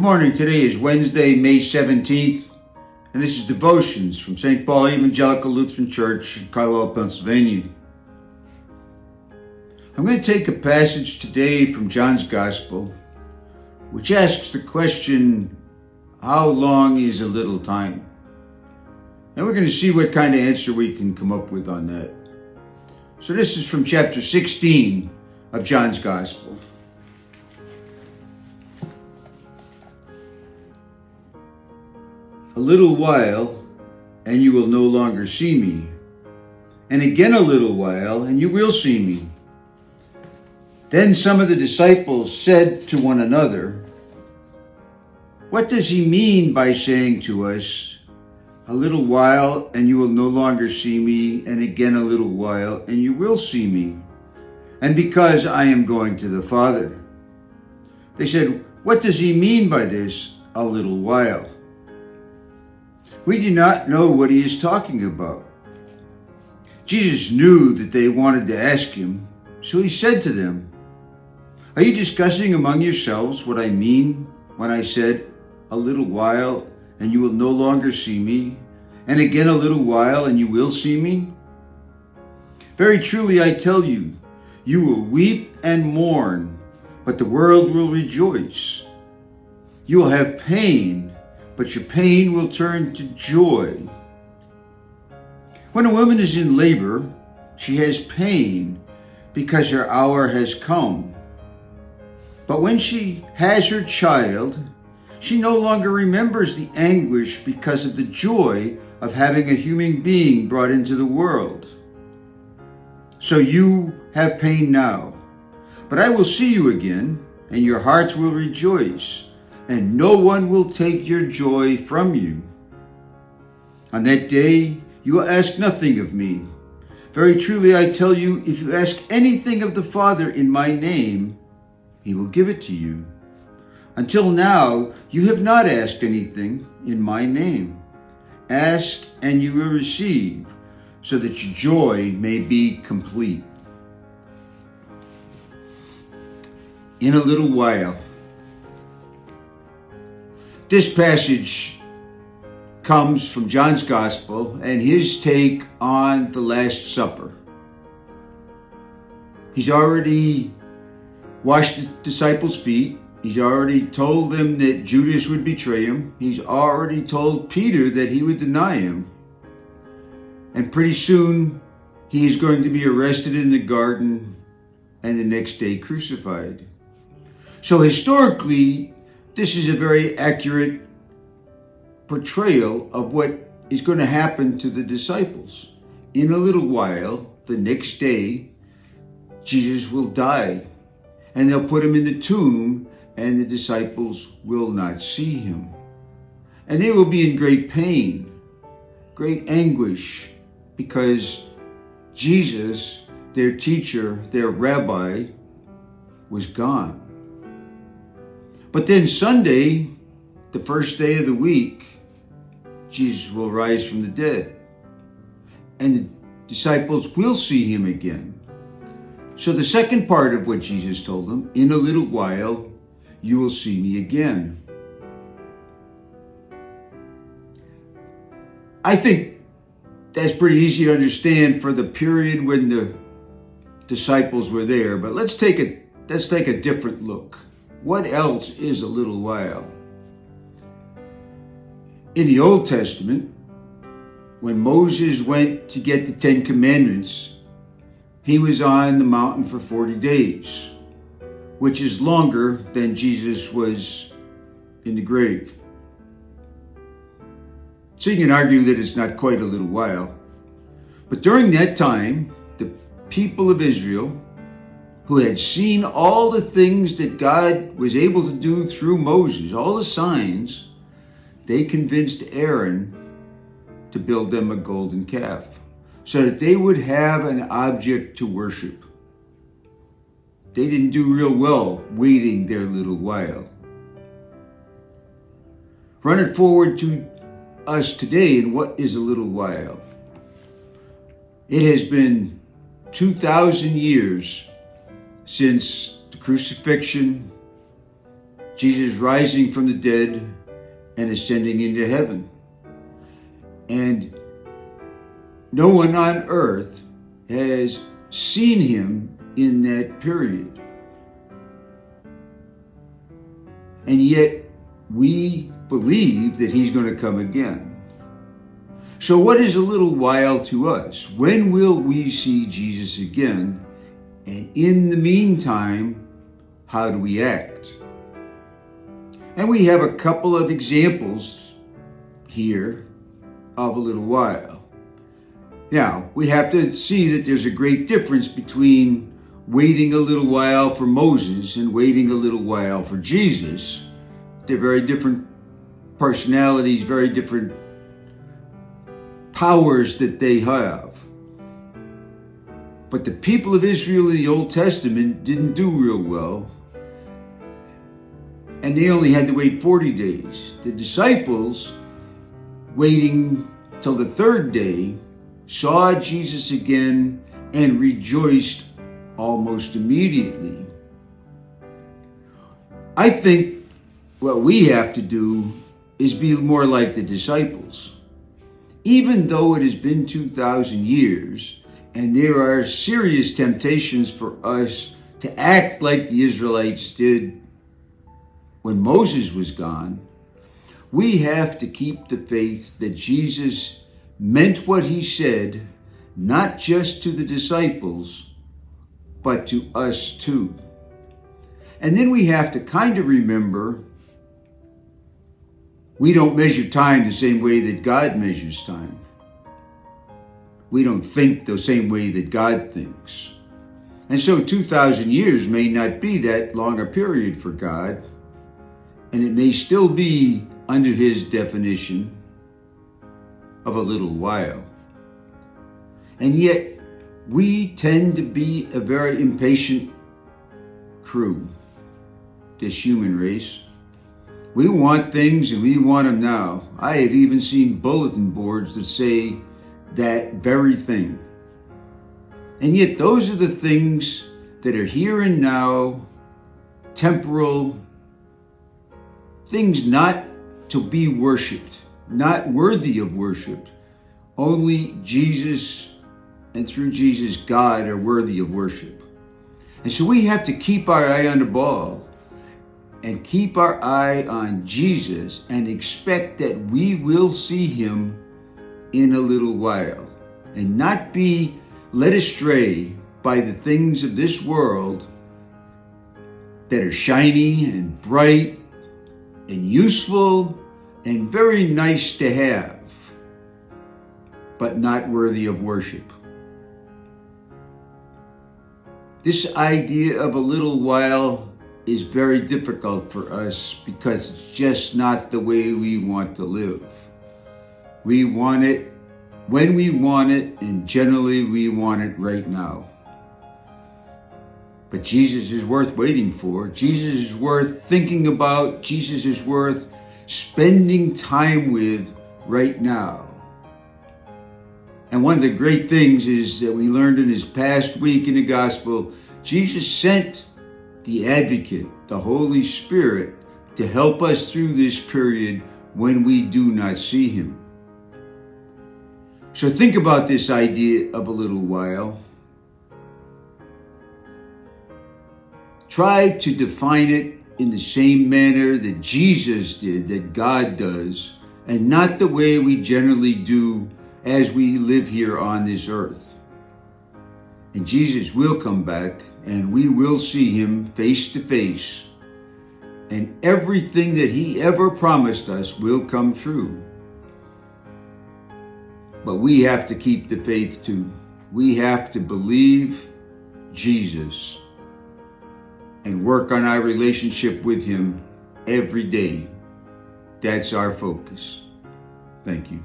Good morning. Today is Wednesday, May 17th, and this is Devotions from St. Paul Evangelical Lutheran Church in Carlisle, Pennsylvania. I'm going to take a passage today from John's Gospel, which asks the question, how long is a little time? And we're going to see what kind of answer we can come up with on that. So this is from chapter 16 of John's Gospel. A little while, and you will no longer see me. And again a little while, and you will see me. Then some of the disciples said to one another, "What does he mean by saying to us, 'A little while, and you will no longer see me, and again a little while, and you will see me, and because I am going to the Father?'" They said, "What does he mean by this, 'a little while'?" We do not know what he is talking about. Jesus knew that they wanted to ask him, so he said to them, "Are you discussing among yourselves what I mean when I said, 'A little while, and you will no longer see me, and again a little while, and you will see me'? Very truly I tell you, you will weep and mourn, but the world will rejoice. You will have pain, but your pain will turn to joy. When a woman is in labor, she has pain because her hour has come. But when she has her child, she no longer remembers the anguish because of the joy of having a human being brought into the world. So you have pain now, but I will see you again, and your hearts will rejoice, and no one will take your joy from you. On that day, you will ask nothing of me. Very truly I tell you, if you ask anything of the Father in my name, he will give it to you. Until now, you have not asked anything in my name. Ask and you will receive, so that your joy may be complete. In a little while. This passage comes from John's Gospel and his take on the Last Supper. He's already washed the disciples' feet. He's already told them that Judas would betray him. He's already told Peter that he would deny him. And pretty soon, he is going to be arrested in the garden and the next day crucified. So historically, this is a very accurate portrayal of what is going to happen to the disciples. In a little while, the next day, Jesus will die, and they'll put him in the tomb, and the disciples will not see him. And they will be in great pain, great anguish, because Jesus, their teacher, their rabbi, was gone. But then Sunday, the first day of the week, Jesus will rise from the dead. And the disciples will see him again. So the second part of what Jesus told them, in a little while, you will see me again. I think that's pretty easy to understand for the period when the disciples were there. But let's take a different look. What else is a little while? In the Old Testament, when Moses went to get the Ten Commandments, he was on the mountain for 40 days, which is longer than Jesus was in the grave. So you can argue that it's not quite a little while. But during that time, the people of Israel, who had seen all the things that God was able to do through Moses, all the signs, they convinced Aaron to build them a golden calf so that they would have an object to worship. They didn't do real well waiting their little while. Run it forward to us today, and what is a little while? It has been 2,000 years since the crucifixion, Jesus rising from the dead and ascending into heaven. And no one on earth has seen him in that period. And yet we believe that he's going to come again. So what is a little while to us? When will we see Jesus again? And in the meantime, how do we act? And we have a couple of examples here of a little while. Now, we have to see that there's a great difference between waiting a little while for Moses and waiting a little while for Jesus. They're very different personalities, very different powers that they have. But the people of Israel in the Old Testament didn't do real well. And they only had to wait 40 days. The disciples, waiting till the third day, saw Jesus again and rejoiced almost immediately. I think what we have to do is be more like the disciples. Even though it has been 2,000 years and there are serious temptations for us to act like the Israelites did when Moses was gone, we have to keep the faith that Jesus meant what he said, not just to the disciples, but to us too. And then we have to kind of remember we don't measure time the same way that God measures time. We don't think the same way that God thinks. And so 2,000 years may not be that long a period for God, and it may still be under his definition of a little while. And yet, we tend to be a very impatient crew, this human race. We want things and we want them now. I have even seen bulletin boards that say that very thing. And yet those are the things that are here and now, temporal, things not to be worshipped, not worthy of worship. Only Jesus and through Jesus, God are worthy of worship. And so we have to keep our eye on the ball and keep our eye on Jesus and expect that we will see him in a little while and not be led astray by the things of this world that are shiny and bright and useful and very nice to have, but not worthy of worship. This idea of a little while is very difficult for us because it's just not the way we want to live. We want it when we want it, and generally we want it right now. But Jesus is worth waiting for. Jesus is worth thinking about. Jesus is worth spending time with right now. And one of the great things is that we learned in this past week in the gospel, Jesus sent the advocate, the Holy Spirit, to help us through this period when we do not see him. So think about this idea of a little while. Try to define it in the same manner that Jesus did, that God does, and not the way we generally do as we live here on this earth. And Jesus will come back, and we will see him face to face, and everything that he ever promised us will come true. But we have to keep the faith too. We have to believe Jesus and work on our relationship with him every day. That's our focus. Thank you.